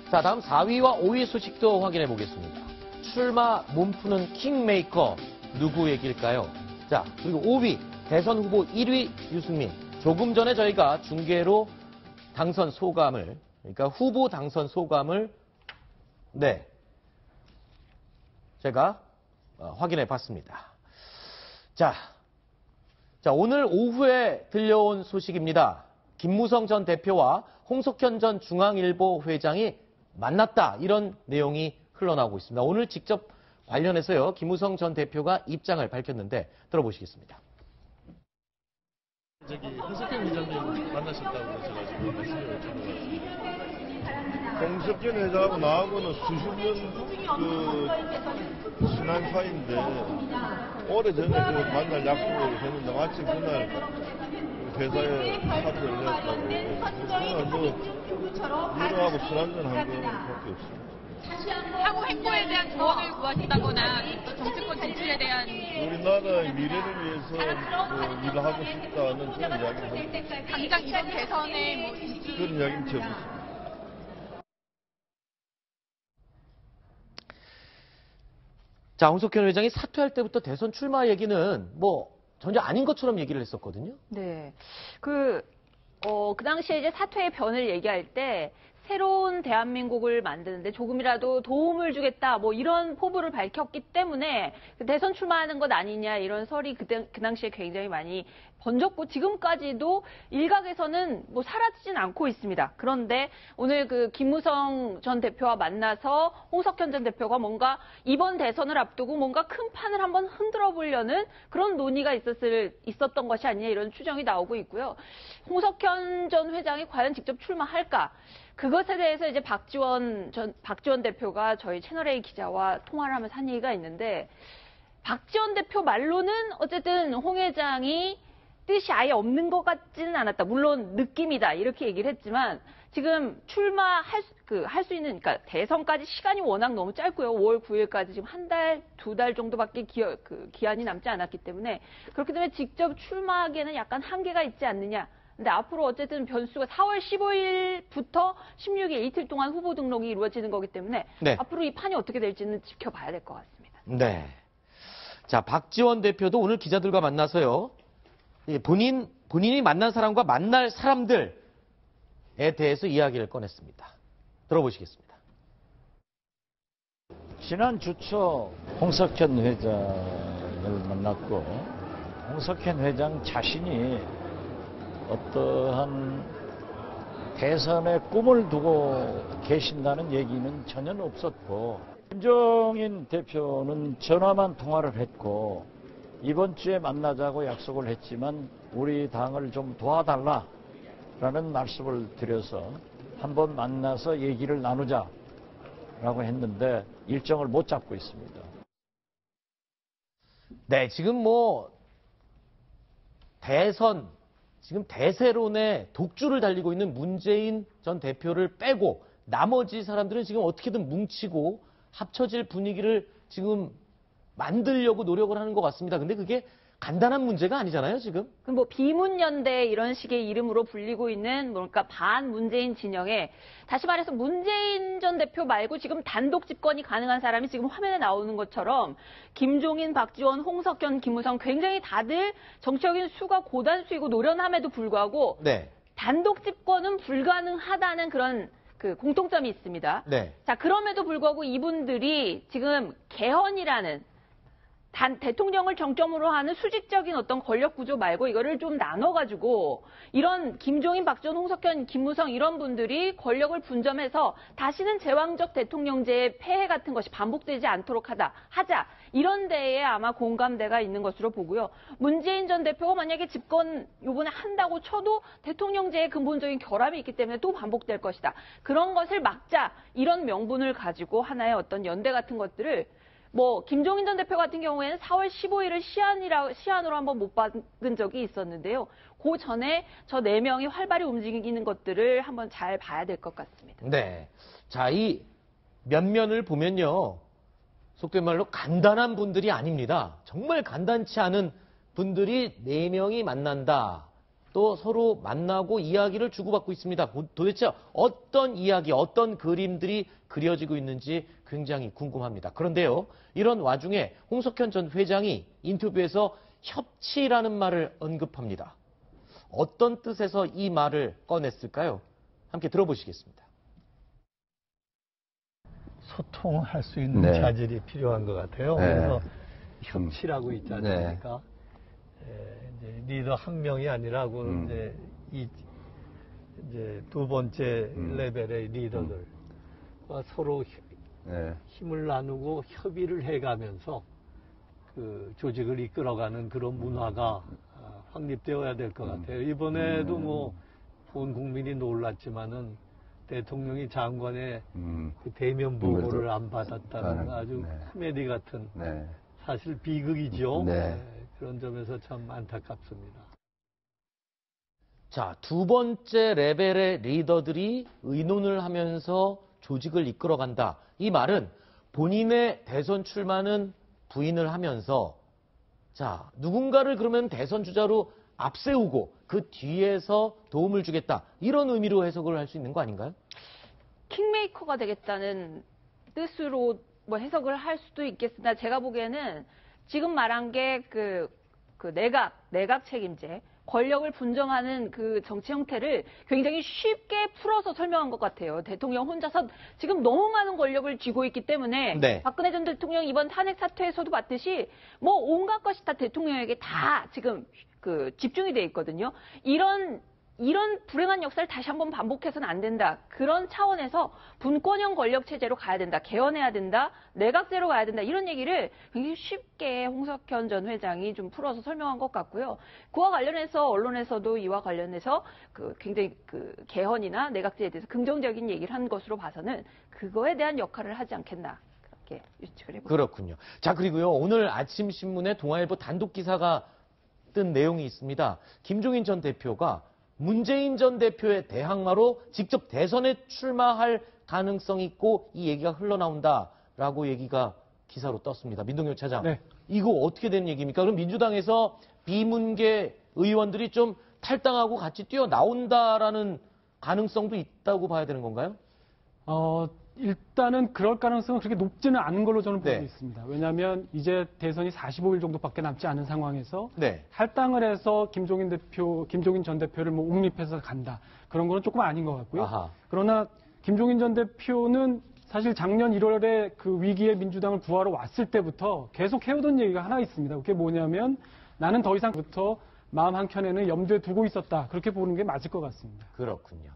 자, 다음 4위와 5위 소식도 확인해 보겠습니다. 출마 몸푸는 킹메이커 누구 얘기일까요? 자, 그리고 5위 대선 후보 1위 유승민. 조금 전에 저희가 중계로 당선 소감을, 그러니까 후보 당선 소감을 제가 확인해 봤습니다. 자, 오늘 오후에 들려온 소식입니다. 김무성 전 대표와 홍석현 전 중앙일보 회장이 만났다. 이런 내용이 흘러나오고 있습니다. 오늘 직접 관련해서요, 김무성 전 대표가 입장을 밝혔는데 들어보시겠습니다. 홍석현 회장님 만나셨다고 제가 지금 말씀을 여쭤보았습니다. 홍석현 회장하고 나하고는 수십 년 친한 사이인데 오래전에 만날 약속을 했는데 마침 그날 회사에 사표를 내었다고. 그날 일어나고 술 한잔한 것밖에 없습니다. 향후 행보에 대한 조언을 구하신다거나 정치권 진출에 대한 우리나라의 미래를 위해서 일을 하고 싶다는 그런 이야기를 합니다. 당장 이번 대선에 그런 이야기는 제가 없습니다. 자, 홍석현 회장이 사퇴할 때부터 대선 출마 얘기는 전혀 아닌 것처럼 얘기를 했었거든요. 네. 그 당시에 이제 사퇴의 변을 얘기할 때 새로운 대한민국을 만드는데 조금이라도 도움을 주겠다, 이런 포부를 밝혔기 때문에 대선 출마하는 것 아니냐, 이런 설이 그 당시에 굉장히 많이 번졌고, 지금까지도 일각에서는 사라지진 않고 있습니다. 그런데 오늘 그 김무성 전 대표와 만나서 홍석현 전 대표가 뭔가 이번 대선을 앞두고 뭔가 큰 판을 한번 흔들어 보려는 그런 논의가 있었던 것이 아니냐, 이런 추정이 나오고 있고요. 홍석현 전 회장이 과연 직접 출마할까? 그것에 대해서 이제 박지원 대표가 저희 채널A 기자와 통화를 하면서 한 얘기가 있는데, 박지원 대표 말로는 어쨌든 홍 회장이 뜻이 아예 없는 것 같지는 않았다. 물론 느낌이다. 이렇게 얘기를 했지만, 지금 출마할 수 있는, 그러니까 대선까지 시간이 워낙 너무 짧고요. 5월 9일까지 지금 한 달, 2달 정도밖에 기한이 남지 않았기 때문에, 그렇기 때문에 직접 출마하기에는 약간 한계가 있지 않느냐. 근데 앞으로 어쨌든 변수가 4월 15일부터 16일 이틀 동안 후보 등록이 이루어지는 거기 때문에 앞으로 이 판이 어떻게 될지는 지켜봐야 될 것 같습니다. 네. 자, 박지원 대표도 오늘 기자들과 만나서요, 본인이 만난 사람과 만날 사람들에 대해서 이야기를 꺼냈습니다. 들어보시겠습니다. 지난 주초 홍석현 회장을 만났고, 홍석현 회장 자신이 어떠한 대선의 꿈을 두고 계신다는 얘기는 전혀 없었고, 김종인 대표는 전화만 통화를 했고, 이번 주에 만나자고 약속을 했지만 우리 당을 좀 도와달라라는 말씀을 드려서 한번 만나서 얘기를 나누자라고 했는데 일정을 못 잡고 있습니다. 네, 지금 지금 대세론에 독주를 달리고 있는 문재인 전 대표를 빼고 나머지 사람들은 지금 어떻게든 뭉치고 합쳐질 분위기를 지금 만들려고 노력을 하는 것 같습니다. 근데 그게 간단한 문제가 아니잖아요, 지금. 그럼 비문연대 이런 식의 이름으로 불리고 있는 반문재인 진영에, 다시 말해서 문재인 전 대표 말고 지금 단독 집권이 가능한 사람이 지금 화면에 나오는 것처럼 김종인, 박지원, 홍석현, 김무성 굉장히 다들 정치적인 수가 고단수이고 노련함에도 불구하고 단독 집권은 불가능하다는 그런 공통점이 있습니다. 자, 그럼에도 불구하고 이분들이 지금 개헌이라는 대통령을 정점으로 하는 수직적인 어떤 권력 구조 말고 이거를 좀 나눠가지고 이런 김종인, 박지원, 홍석현, 김무성 이런 분들이 권력을 분점해서 다시는 제왕적 대통령제의 폐해 같은 것이 반복되지 않도록 하자. 이런 데에 아마 공감대가 있는 것으로 보고요. 문재인 전 대표가 만약에 집권 요번에 한다고 쳐도 대통령제의 근본적인 결함이 있기 때문에 또 반복될 것이다. 그런 것을 막자. 이런 명분을 가지고 하나의 어떤 연대 같은 것들을 김종인 전 대표 같은 경우에는 4월 15일을 시한으로 한번 못 받은 적이 있었는데요. 그 전에 저 4명이 활발히 움직이는 것들을 한번 잘 봐야 될 것 같습니다. 네. 자, 이 면면을 보면요, 속된 말로 간단한 분들이 아닙니다. 정말 간단치 않은 분들이 4명이 만난다. 또 서로 만나고 이야기를 주고받고 있습니다. 도대체 어떤 이야기, 어떤 그림들이 그려지고 있는지 굉장히 궁금합니다. 그런데요, 이런 와중에 홍석현 전 회장이 인터뷰에서 협치라는 말을 언급합니다. 어떤 뜻에서 이 말을 꺼냈을까요? 함께 들어보시겠습니다. 소통할 수 있는 네. 자질이 필요한 것 같아요. 네. 그래서 협치라고 있지 않습니까? 이제 리더 한 명이 아니라 그 이제 두 번째 레벨의 리더들과 서로 네. 힘을 나누고 협의를 해가면서 그 조직을 이끌어가는 그런 문화가 확립되어야 될 것 같아요. 이번에도 뭐 본 국민이 놀랐지만은 대통령이 장관의 그 대면 보고를 안 받았다는 아주 네. 코미디 같은 네. 사실 비극이죠. 네. 그런 점에서 참 안타깝습니다. 자, 두 번째 레벨의 리더들이 의논을 하면서 조직을 이끌어간다. 이 말은 본인의 대선 출마는 부인을 하면서 자, 누군가를 그러면 대선 주자로 앞세우고 그 뒤에서 도움을 주겠다. 이런 의미로 해석을 할 수 있는 거 아닌가요? 킹메이커가 되겠다는 뜻으로 뭐 해석을 할 수도 있겠으나 제가 보기에는 지금 말한 게 그 내각 책임제, 권력을 분정하는 그 정치 형태를 굉장히 쉽게 풀어서 설명한 것 같아요. 대통령 혼자서 지금 너무 많은 권력을 쥐고 있기 때문에 네. 박근혜 전 대통령 이번 탄핵 사태에서도 봤듯이 뭐 온갖 것이 다 대통령에게 다 지금 그 집중이 돼 있거든요. 이런 불행한 역사를 다시 한번 반복해서는 안 된다. 그런 차원에서 분권형 권력 체제로 가야 된다. 개헌해야 된다. 내각제로 가야 된다. 이런 얘기를 굉장히 쉽게 홍석현 전 회장이 좀 풀어서 설명한 것 같고요. 그와 관련해서 언론에서도 이와 관련해서 그 굉장히 그 개헌이나 내각제에 대해서 긍정적인 얘기를 한 것으로 봐서는 그거에 대한 역할을 하지 않겠나. 그렇게 유측을 해봅니다. 그렇군요. 자, 그리고요, 오늘 아침 신문에 동아일보 단독 기사가 뜬 내용이 있습니다. 김종인 전 대표가 문재인 전 대표의 대항마로 직접 대선에 출마할 가능성이 있고 이 얘기가 흘러나온다라고 얘기가 기사로 떴습니다. 민동열 차장. 네. 이거 어떻게 된 얘기입니까? 그럼 민주당에서 비문계 의원들이 좀 탈당하고 같이 뛰어나온다라는 가능성도 있다고 봐야 되는 건가요? 일단은 그럴 가능성은 그렇게 높지는 않은 걸로 저는 보고 네. 있습니다. 왜냐하면 이제 대선이 45일 정도밖에 남지 않은 상황에서 네. 할당을 해서 김종인 전 대표를 뭐 옹립해서 간다. 그런 거는 조금 아닌 것 같고요. 아하. 그러나 김종인 전 대표는 사실 작년 1월에 그 위기에 민주당을 구하러 왔을 때부터 계속 해오던 얘기가 하나 있습니다. 그게 뭐냐면 나는 더 이상부터 마음 한켠에는 염두에 두고 있었다. 그렇게 보는 게 맞을 것 같습니다. 그렇군요.